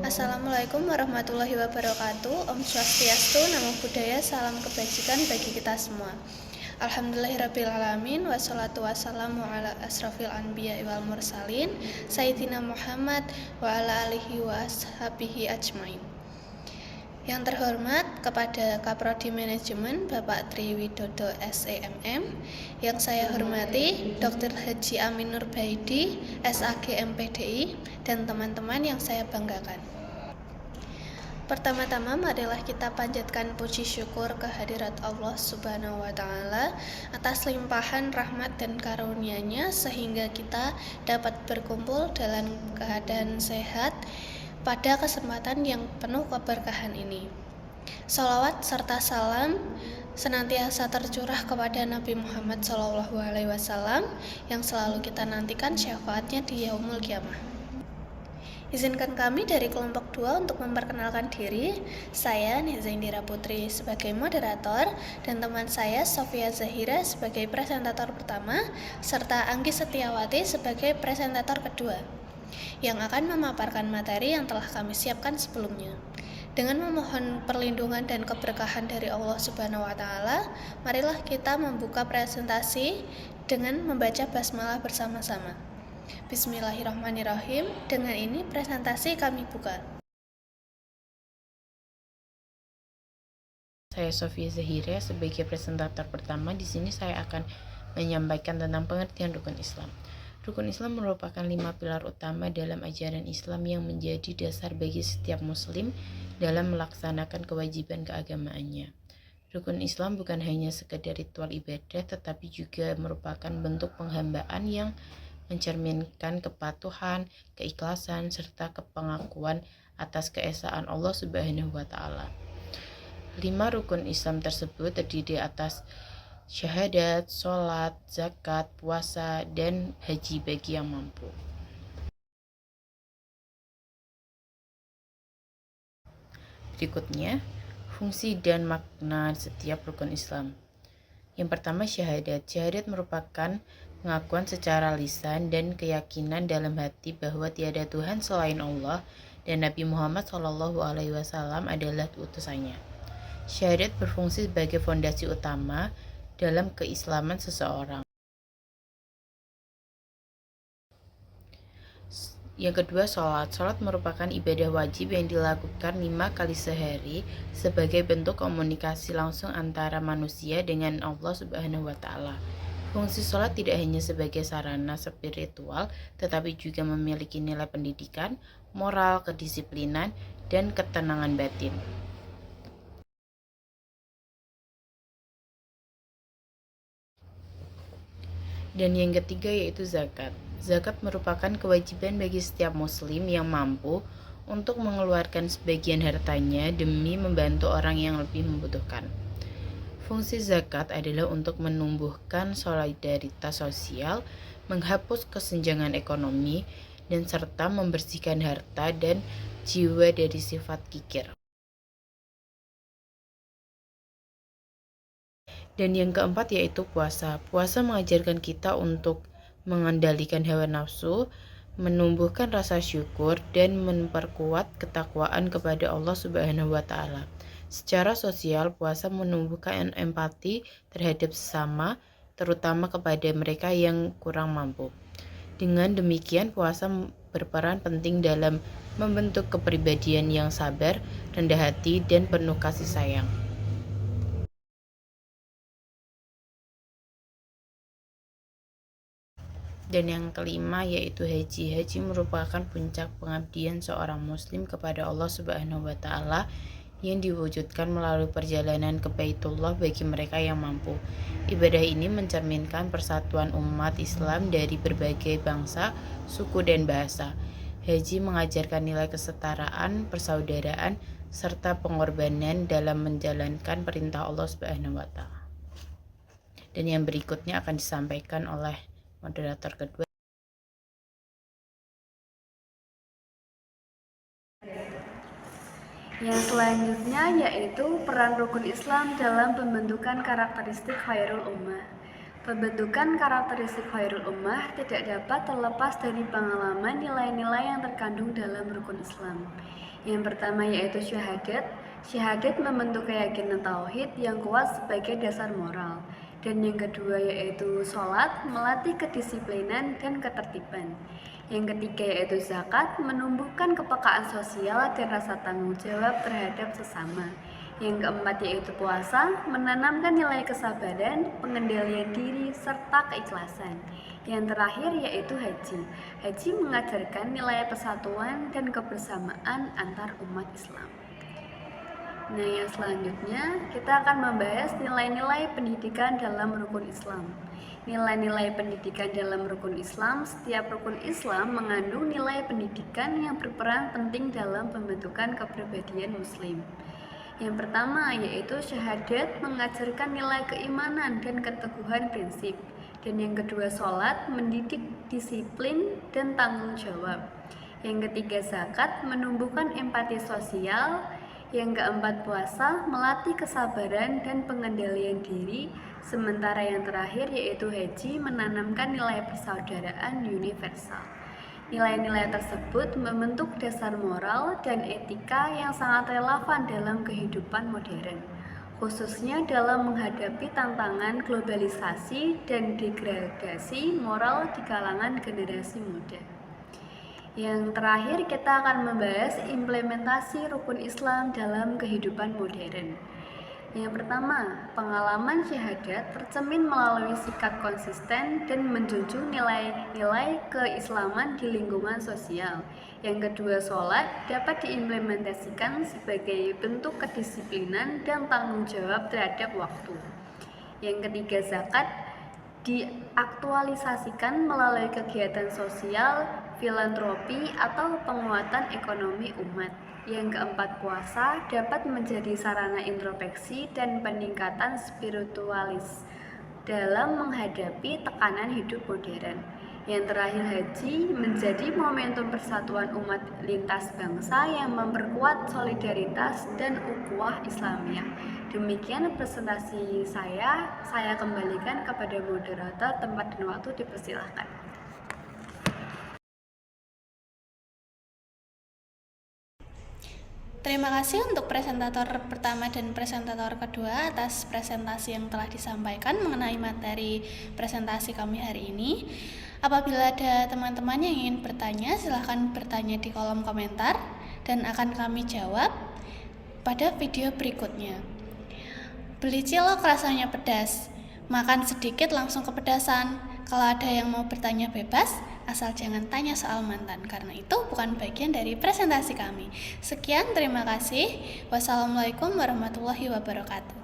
Assalamualaikum warahmatullahi wabarakatuh. Om Swastiastu, Namo Buddhaya, salam kebajikan bagi kita semua. Alhamdulillahirrabbilalamin. Wassalatu wassalamu ala asrafil anbiya wal mursalin Sayyidina Muhammad wa ala alihi wa ashabihi ajmain. Yang terhormat kepada Kaprodi Manajemen Bapak Tri Widodo SEMM, yang saya hormati Dr. Haji Amin Nur Baidi, SAG MPDI, dan teman-teman yang saya banggakan. Pertama-tama marilah kita panjatkan puji syukur kehadirat Allah Subhanahu wa Ta'ala atas limpahan rahmat dan karunia-Nya sehingga kita dapat berkumpul dalam keadaan sehat pada kesempatan yang penuh keberkahan ini. Shalawat serta salam senantiasa tercurah kepada Nabi Muhammad SAW yang selalu kita nantikan syafaatnya di Yaumul Qiyamah. Izinkan kami dari kelompok 2 untuk memperkenalkan diri. Saya Niza Indira Putri sebagai moderator dan teman saya Sofia Zahira sebagai presentator pertama serta Anggi Setiawati sebagai presentator kedua yang akan memaparkan materi yang telah kami siapkan sebelumnya. Dengan memohon perlindungan dan keberkahan dari Allah Subhanahu wa Ta'ala, marilah kita membuka presentasi dengan membaca basmalah bersama-sama. Bismillahirrahmanirrahim. Dengan ini presentasi kami buka. Saya Sofia Zahira sebagai presentator pertama. Di sini saya akan menyampaikan tentang pengertian rukun Islam. Rukun Islam merupakan 5 pilar utama dalam ajaran Islam yang menjadi dasar bagi setiap muslim dalam melaksanakan kewajiban keagamaannya. Rukun Islam bukan hanya sekedar ritual ibadah, tetapi juga merupakan bentuk penghambaan yang mencerminkan kepatuhan, keikhlasan, serta pengakuan atas keesaan Allah Subhanahu wa Ta'ala. 5 rukun Islam tersebut terdiri atas syahadat, sholat, zakat, puasa, dan haji bagi yang mampu. Berikutnya, fungsi dan makna setiap rukun Islam. Yang pertama, syahadat. Syahadat merupakan pengakuan secara lisan dan keyakinan dalam hati bahwa tiada Tuhan selain Allah dan Nabi Muhammad SAW adalah utusannya. Syahadat berfungsi sebagai fondasi utama dalam keislaman seseorang. Yang kedua, sholat. Sholat merupakan ibadah wajib yang dilakukan 5 kali sehari sebagai bentuk komunikasi langsung antara manusia dengan Allah Subhanahu wa Ta'ala. Fungsi sholat tidak hanya sebagai sarana spiritual, tetapi juga memiliki nilai pendidikan, moral, kedisiplinan, dan ketenangan batin. Dan yang ketiga yaitu zakat. Zakat merupakan kewajiban bagi setiap muslim yang mampu untuk mengeluarkan sebagian hartanya demi membantu orang yang lebih membutuhkan. Fungsi zakat adalah untuk menumbuhkan solidaritas sosial, menghapus kesenjangan ekonomi, dan serta membersihkan harta dan jiwa dari sifat kikir. Dan yang keempat yaitu puasa. Puasa mengajarkan kita untuk mengendalikan hawa nafsu, menumbuhkan rasa syukur, dan memperkuat ketakwaan kepada Allah Subhanahu wa Ta'ala. Secara sosial, puasa menumbuhkan empati terhadap sesama, terutama kepada mereka yang kurang mampu. Dengan demikian, puasa berperan penting dalam membentuk kepribadian yang sabar, rendah hati, dan penuh kasih sayang. Dan yang kelima yaitu haji. Haji merupakan puncak pengabdian seorang muslim kepada Allah Subhanahu wa Ta'ala yang diwujudkan melalui perjalanan ke Baitullah bagi mereka yang mampu. Ibadah ini mencerminkan persatuan umat Islam dari berbagai bangsa, suku, dan bahasa. Haji mengajarkan nilai kesetaraan, persaudaraan, serta pengorbanan dalam menjalankan perintah Allah Subhanahu wa Ta'ala. Dan yang berikutnya akan disampaikan oleh moderator kedua. Yang selanjutnya yaitu peran rukun Islam dalam pembentukan karakteristik khairul ummah. Pembentukan karakteristik khairul ummah tidak dapat terlepas dari pengalaman nilai-nilai yang terkandung dalam rukun Islam. Yang pertama yaitu syahadat. Syahadat membentuk keyakinan tauhid yang kuat sebagai dasar moral. Dan yang kedua yaitu sholat, melatih kedisiplinan dan ketertiban. Yang ketiga yaitu zakat, menumbuhkan kepekaan sosial dan rasa tanggung jawab terhadap sesama. Yang keempat yaitu puasa, menanamkan nilai kesabaran, pengendalian diri, serta keikhlasan. Yang terakhir yaitu haji. Haji mengajarkan nilai persatuan dan kebersamaan antar umat Islam. Nah, yang selanjutnya kita akan membahas nilai-nilai pendidikan dalam rukun Islam. Nilai-nilai pendidikan dalam rukun Islam, setiap rukun Islam mengandung nilai pendidikan yang berperan penting dalam pembentukan kepribadian Muslim. Yang pertama yaitu syahadat, mengajarkan nilai keimanan dan keteguhan prinsip. Dan yang kedua sholat, mendidik disiplin dan tanggung jawab. Yang ketiga zakat, menumbuhkan empati sosial. Yang keempat puasa, melatih kesabaran dan pengendalian diri. Sementara yang terakhir yaitu haji, menanamkan nilai persaudaraan universal. Nilai-nilai tersebut membentuk dasar moral dan etika yang sangat relevan dalam kehidupan modern, khususnya dalam menghadapi tantangan globalisasi dan degradasi moral di kalangan generasi muda. Yang terakhir kita akan membahas implementasi rukun Islam dalam kehidupan modern. Yang pertama, pengalaman syahadat tercermin melalui sikap konsisten dan menjunjung nilai-nilai keislaman di lingkungan sosial. Yang kedua, sholat dapat diimplementasikan sebagai bentuk kedisiplinan dan tanggung jawab terhadap waktu. Yang ketiga, zakat diaktualisasikan melalui kegiatan sosial, filantropi, atau penguatan ekonomi umat. Yang keempat, puasa dapat menjadi sarana introspeksi dan peningkatan spiritualis dalam menghadapi tekanan hidup modern. Yang terakhir, haji menjadi momentum persatuan umat lintas bangsa yang memperkuat solidaritas dan ukhuwah Islamiyah. Demikian presentasi saya kembalikan kepada moderator, tempat dan waktu dipersilahkan. Terima kasih untuk presentator pertama dan presentator kedua atas presentasi yang telah disampaikan mengenai materi presentasi kami hari ini. Apabila ada teman-teman yang ingin bertanya, silahkan bertanya di kolom komentar dan akan kami jawab pada video berikutnya. Beli cilok rasanya pedas, makan sedikit langsung kepedasan. Kalau ada yang mau bertanya bebas, asal jangan tanya soal mantan, karena itu bukan bagian dari presentasi kami. Sekian, terima kasih. Wassalamualaikum warahmatullahi wabarakatuh.